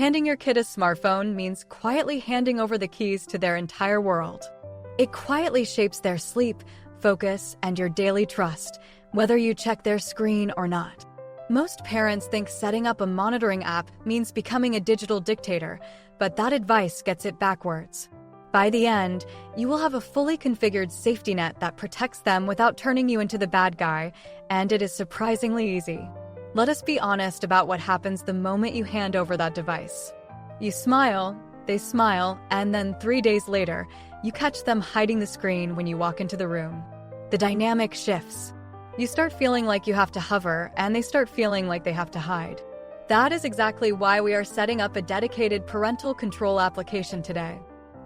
Handing your kid a smartphone means quietly handing over the keys to their entire world. It quietly shapes their sleep, focus, and your daily trust, whether you check their screen or not. Most parents think setting up a monitoring app means becoming a digital dictator, but that advice gets it backwards. By the end, you will have a fully configured safety net that protects them without turning you into the bad guy, and it is surprisingly easy. Let us be honest about what happens the moment you hand over that device. You smile, they smile, and then 3 days later, you catch them hiding the screen when you walk into the room. The dynamic shifts. You start feeling like you have to hover, and they start feeling like they have to hide. That is exactly why we are setting up a dedicated parental control application today.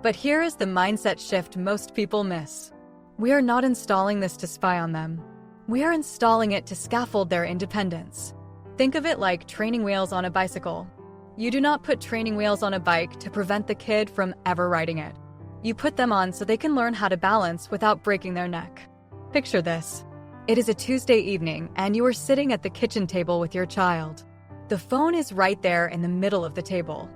But here is the mindset shift most people miss. We are not installing this to spy on them. We are installing it to scaffold their independence. Think of it like training wheels on a bicycle. You do not put training wheels on a bike to prevent the kid from ever riding it. You put them on so they can learn how to balance without breaking their neck. Picture this. It is a Tuesday evening, and you are sitting at the kitchen table with your child. The phone is right there in the middle of the table.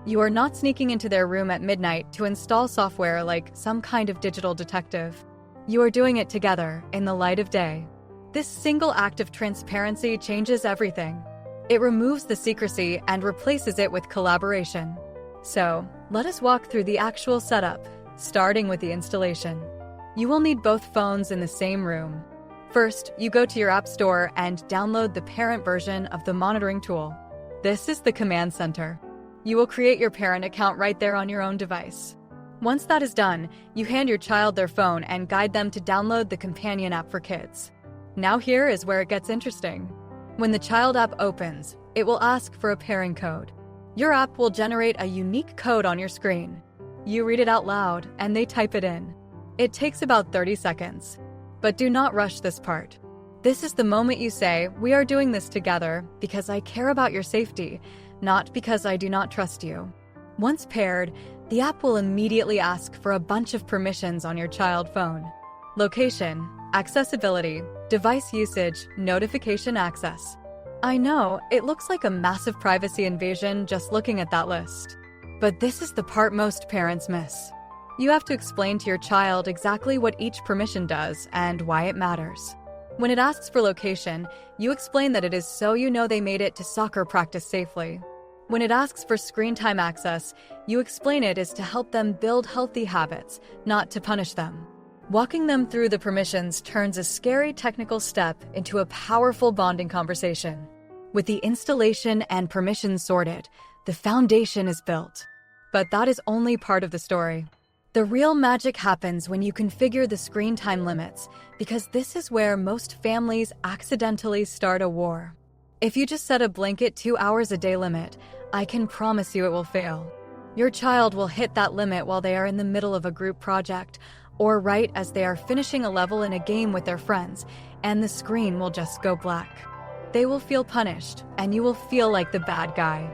You are not sneaking into their room at midnight to install software like some kind of digital detective. You are doing it together in the light of day. This single act of transparency changes everything. It removes the secrecy and replaces it with collaboration. So, let us walk through the actual setup, starting with the installation. You will need both phones in the same room. First, you go to your app store and download the parent version of the monitoring tool. This is the command center. You will create your parent account right there on your own device. Once that is done, you hand your child their phone and guide them to download the companion app for kids. Now here is where it gets interesting. When the child app opens, it will ask for a pairing code. Your app will generate a unique code on your screen. You read it out loud, and they type it in. It takes about 30 seconds. But do not rush this part. This is the moment you say, "We are doing this together because I care about your safety, not because I do not trust you." Once paired, the app will immediately ask for a bunch of permissions on your child phone. Location, accessibility, device usage, notification access. I know, it looks like a massive privacy invasion just looking at that list. But this is the part most parents miss. You have to explain to your child exactly what each permission does and why it matters. When it asks for location, you explain that it is so you know they made it to soccer practice safely. When it asks for screen time access, you explain it is to help them build healthy habits, not to punish them. Walking them through the permissions turns a scary technical step into a powerful bonding conversation. With the installation and permissions sorted, the foundation is built. But that is only part of the story. The real magic happens when you configure the screen time limits, because this is where most families accidentally start a war. If you just set a blanket 2 hours a day limit, I can promise you it will fail. Your child will hit that limit while they are in the middle of a group project, or right as they are finishing a level in a game with their friends, and the screen will just go black. They will feel punished, and you will feel like the bad guy.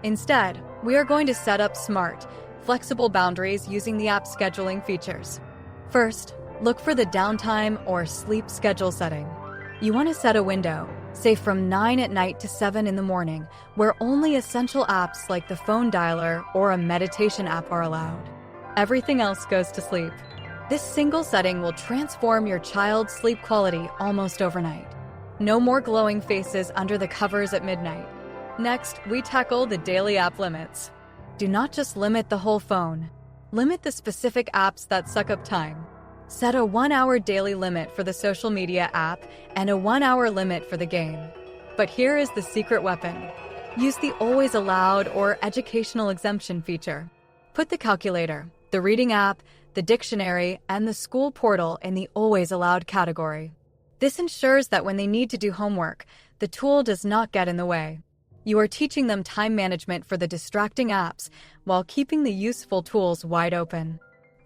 Instead, we are going to set up smart, flexible boundaries using the app scheduling features. First, look for the downtime or sleep schedule setting. You want to set a window, say from 9 at night to 7 in the morning, where only essential apps like the phone dialer or a meditation app are allowed. Everything else goes to sleep. This single setting will transform your child's sleep quality almost overnight. No more glowing faces under the covers at midnight. Next, we tackle the daily app limits. Do not just limit the whole phone. Limit the specific apps that suck up time. Set a 1-hour daily limit for the social media app and a 1-hour limit for the game. But here is the secret weapon. Use the always allowed or educational exemption feature. Put the calculator, the reading app, the dictionary, and the school portal in the always allowed category. This ensures that when they need to do homework, the tool does not get in the way. You are teaching them time management for the distracting apps while keeping the useful tools wide open.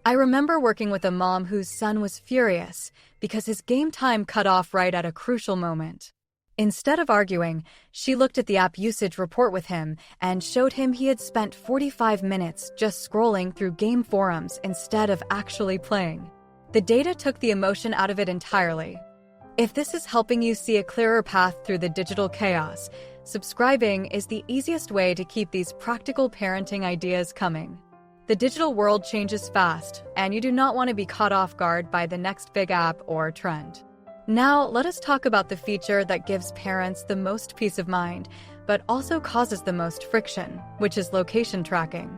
I remember working with a mom whose son was furious because his game time cut off right at a crucial moment. Instead of arguing, she looked at the app usage report with him and showed him he had spent 45 minutes just scrolling through game forums instead of actually playing. The data took the emotion out of it entirely. If this is helping you see a clearer path through the digital chaos, subscribing is the easiest way to keep these practical parenting ideas coming. The digital world changes fast, and you do not want to be caught off guard by the next big app or trend. Now, let us talk about the feature that gives parents the most peace of mind, but also causes the most friction, which is location tracking.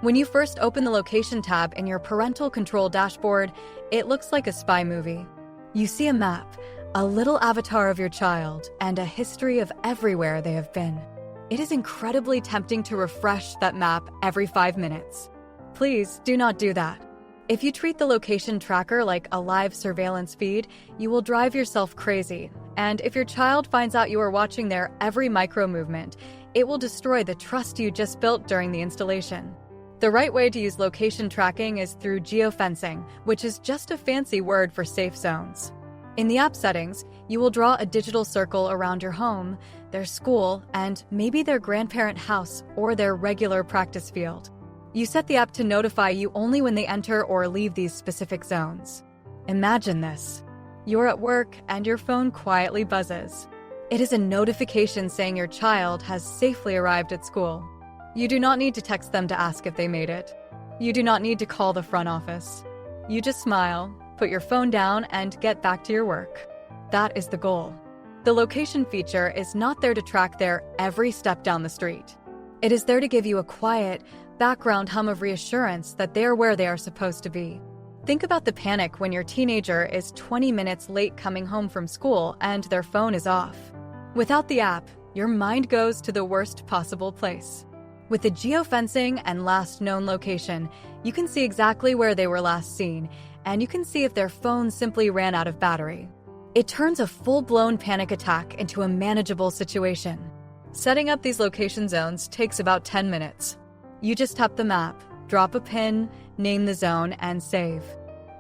When you first open the location tab in your parental control dashboard, it looks like a spy movie. You see a map, a little avatar of your child, and a history of everywhere they have been. It is incredibly tempting to refresh that map every 5 minutes. Please do not do that. If you treat the location tracker like a live surveillance feed, you will drive yourself crazy. And if your child finds out you are watching their every micro movement, it will destroy the trust you just built during the installation. The right way to use location tracking is through geofencing, which is just a fancy word for safe zones. In the app settings, you will draw a digital circle around your home, their school, and maybe their grandparent house or their regular practice field. You set the app to notify you only when they enter or leave these specific zones. Imagine this. You're at work and your phone quietly buzzes. It is a notification saying your child has safely arrived at school. You do not need to text them to ask if they made it. You do not need to call the front office. You just smile, put your phone down, and get back to your work. That is the goal. The location feature is not there to track their every step down the street. It is there to give you a quiet, background hum of reassurance that they are where they are supposed to be. Think about the panic when your teenager is 20 minutes late coming home from school and their phone is off. Without the app, your mind goes to the worst possible place. With the geofencing and last known location, you can see exactly where they were last seen, and you can see if their phone simply ran out of battery. It turns a full-blown panic attack into a manageable situation. Setting up these location zones takes about 10 minutes. You just tap the map, drop a pin, name the zone, and save.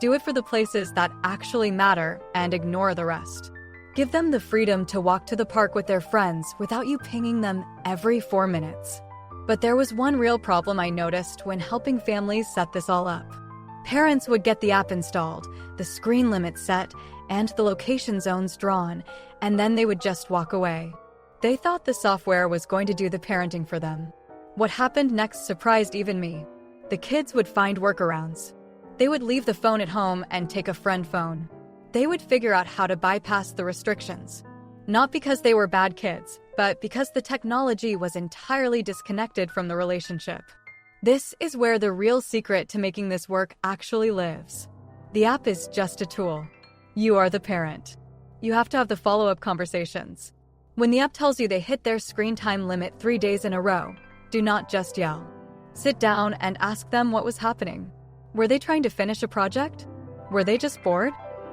Do it for the places that actually matter and ignore the rest. Give them the freedom to walk to the park with their friends without you pinging them every 4 minutes. But there was one real problem I noticed when helping families set this all up. Parents would get the app installed, the screen limit set, and the location zones drawn, and then they would just walk away. They thought the software was going to do the parenting for them. What happened next surprised even me. The kids would find workarounds. They would leave the phone at home and take a friend phone. They would figure out how to bypass the restrictions. Not because they were bad kids, but because the technology was entirely disconnected from the relationship. This is where the real secret to making this work actually lives. The app is just a tool. You are the parent. You have to have the follow-up conversations. When the app tells you they hit their screen time limit 3 days in a row, do not just yell. Sit down and ask them what was happening. Were they trying to finish a project? Were they just bored?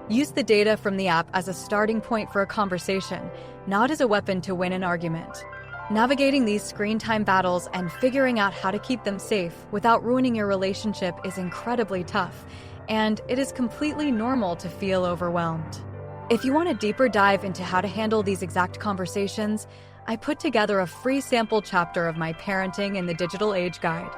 Use the data from the app as a starting point for a conversation, not as a weapon to win an argument. Navigating these screen time battles and figuring out how to keep them safe without ruining your relationship is incredibly tough, and it is completely normal to feel overwhelmed. If you want a deeper dive into how to handle these exact conversations, I put together a free sample chapter of my Parenting in the Digital Age guide.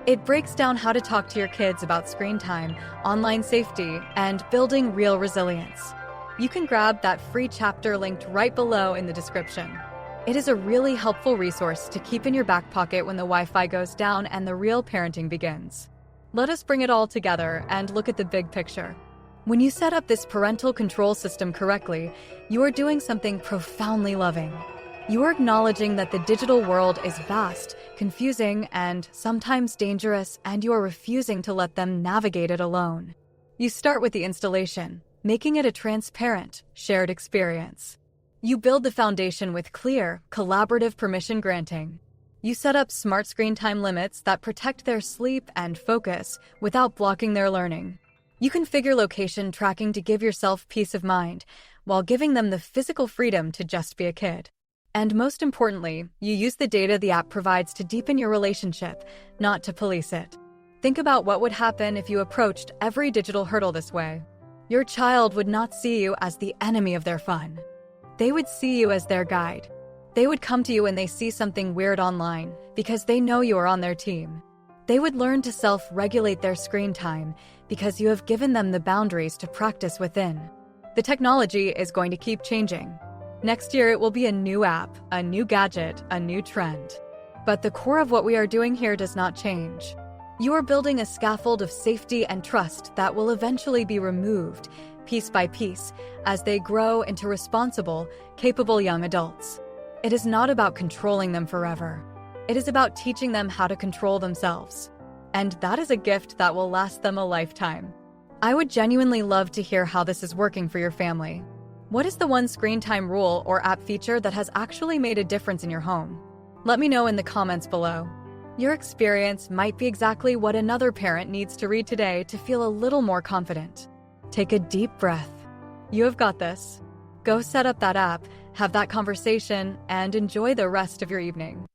It breaks down how to talk to your kids about screen time, online safety, and building real resilience. You can grab that free chapter linked right below in the description. It is a really helpful resource to keep in your back pocket when the Wi-Fi goes down and the real parenting begins. Let us bring it all together and look at the big picture. When you set up this parental control system correctly, you are doing something profoundly loving. You are acknowledging that the digital world is vast, confusing, and sometimes dangerous, and you are refusing to let them navigate it alone. You start with the installation, making it a transparent, shared experience. You build the foundation with clear, collaborative permission granting. You set up smart screen time limits that protect their sleep and focus without blocking their learning. You configure location tracking to give yourself peace of mind, while giving them the physical freedom to just be a kid. And most importantly, you use the data the app provides to deepen your relationship, not to police it. Think about what would happen if you approached every digital hurdle this way. Your child would not see you as the enemy of their fun. They would see you as their guide. They would come to you when they see something weird online because they know you are on their team. They would learn to self-regulate their screen time because you have given them the boundaries to practice within. The technology is going to keep changing. Next year, it will be a new app, a new gadget, a new trend. But the core of what we are doing here does not change. You are building a scaffold of safety and trust that will eventually be removed, piece by piece, as they grow into responsible, capable young adults. It is not about controlling them forever. It is about teaching them how to control themselves. And that is a gift that will last them a lifetime. I would genuinely love to hear how this is working for your family. What is the one screen time rule or app feature that has actually made a difference in your home? Let me know in the comments below. Your experience might be exactly what another parent needs to read today to feel a little more confident. Take a deep breath. You have got this. Go set up that app, have that conversation, and enjoy the rest of your evening.